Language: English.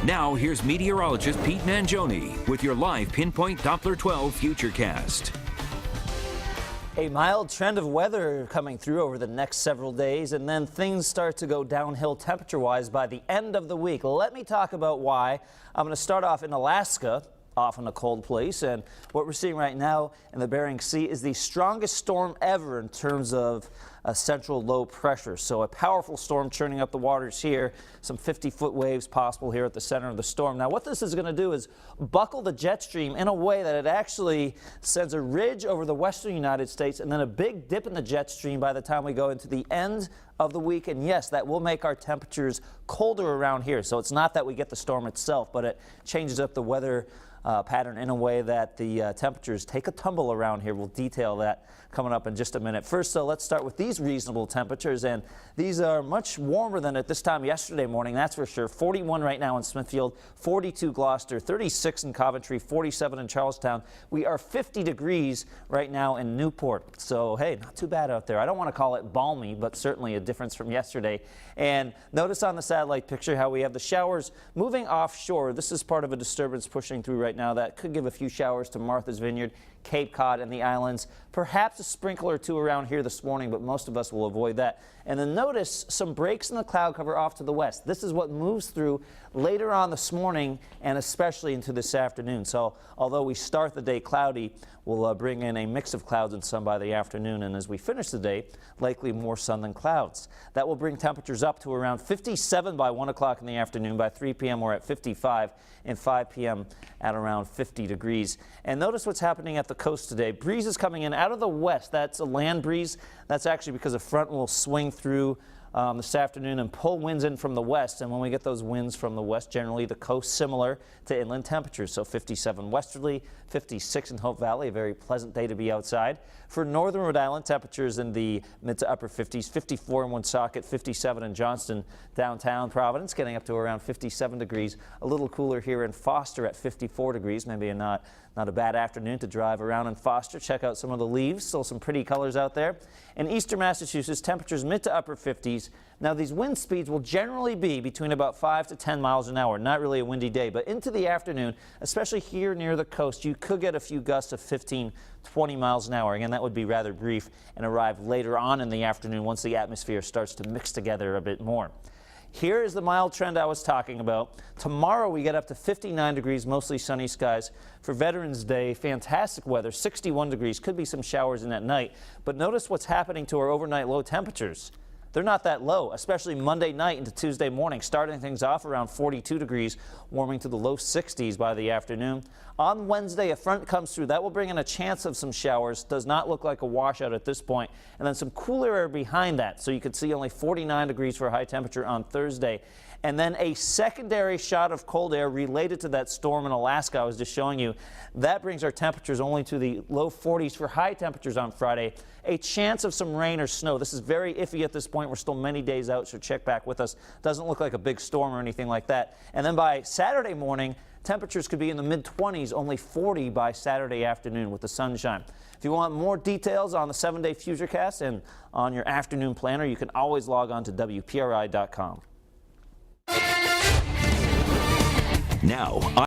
Now, here's meteorologist Pete Mangione with your live Pinpoint Doppler 12 Futurecast. A mild trend of weather coming through over the next several days, and then things start to go downhill temperature-wise by the end of the week. Let me talk about why. I'm going to start off in Alaska, off in a cold place, and what we're seeing right now in the Bering Sea is the strongest storm ever in terms of central low pressure. So a powerful storm churning up the waters here, some 50-foot waves possible here at the center of the storm. Now what this is going to do is buckle the jet stream in a way that it actually sends a ridge over the western United States and then a big dip in the jet stream by the time we go into the end of the week. And yes, that will make our temperatures colder around here. So it's not that we get the storm itself, but it changes up the weather pattern in a way that the temperatures take a tumble around here. We'll detail that coming up in just a minute. First, so let's start with these reasonable temperatures, and these are much warmer than at this time yesterday morning, that's for sure. 41 right now in Smithfield, 42 Gloucester, 36 in Coventry, 47 in Charlestown. We are 50 degrees right now in Newport. So hey, not too bad out there. I don't want to call it balmy, but certainly a difference from yesterday. And notice on the satellite picture how we have the showers moving offshore. This is part of a disturbance pushing through right now that could give a few showers to Martha's Vineyard, Cape Cod, and the islands. Perhaps a sprinkle or two around here this morning, but most of us will avoid that. And then notice some breaks in the cloud cover off to the west. This is what moves through later on this morning and especially into this afternoon. So although we start the day cloudy, we'll bring in a mix of clouds and sun by the afternoon. And as we finish the day, likely more sun than clouds. That will bring temperatures up to around 57 by 1 o'clock in the afternoon. By 3 p.m. we're at 55, and 5 p.m. at around 50 degrees. And notice what's happening at the coast today. Breeze is coming in out of the west. That's a land breeze. That's actually because a front will swing through this afternoon and pull winds in from the west. And when we get those winds from the west, generally the coast similar to inland temperatures. So 57 westerly, 56 in Hope Valley, a very pleasant day to be outside. For northern Rhode Island, temperatures in the mid to upper 50s, 54 in Woonsocket, 57 in Johnston, downtown Providence, getting up to around 57 degrees. A little cooler here in Foster at 54 degrees, maybe not a bad afternoon to drive around in Foster. Check out some of the leaves, still some pretty colors out there. In eastern Massachusetts, temperatures mid to upper 50s. Now these wind speeds will generally be between about 5 to 10 miles an hour. Not really a windy day, but into the afternoon, especially here near the coast, you could get a few gusts of 15, 20 miles an hour. Again, that would be rather brief and arrive later on in the afternoon once the atmosphere starts to mix together a bit more. Here is the mild trend I was talking about. Tomorrow we get up to 59 degrees, mostly sunny skies. For Veterans Day, fantastic weather, 61 degrees. Could be some showers in at night. But notice what's happening to our overnight low temperatures. They're not that low, especially Monday night into Tuesday morning, starting things off around 42 degrees, warming to the low 60s by the afternoon. On Wednesday, a front comes through. That will bring in a chance of some showers. Does not look like a washout at this point. And then some cooler air behind that. So you could see only 49 degrees for a high temperature on Thursday. And then a secondary shot of cold air related to that storm in Alaska I was just showing you. That brings our temperatures only to the low 40s for high temperatures on Friday. A chance of some rain or snow. This is very iffy at this point. We're still many days out, so check back with us. Doesn't look like a big storm or anything like that. And then by Saturday morning, temperatures could be in the mid-20s, only 40 by Saturday afternoon with the sunshine. If you want more details on the 7-day Futurecast and on your afternoon planner, you can always log on to WPRI.com. Now,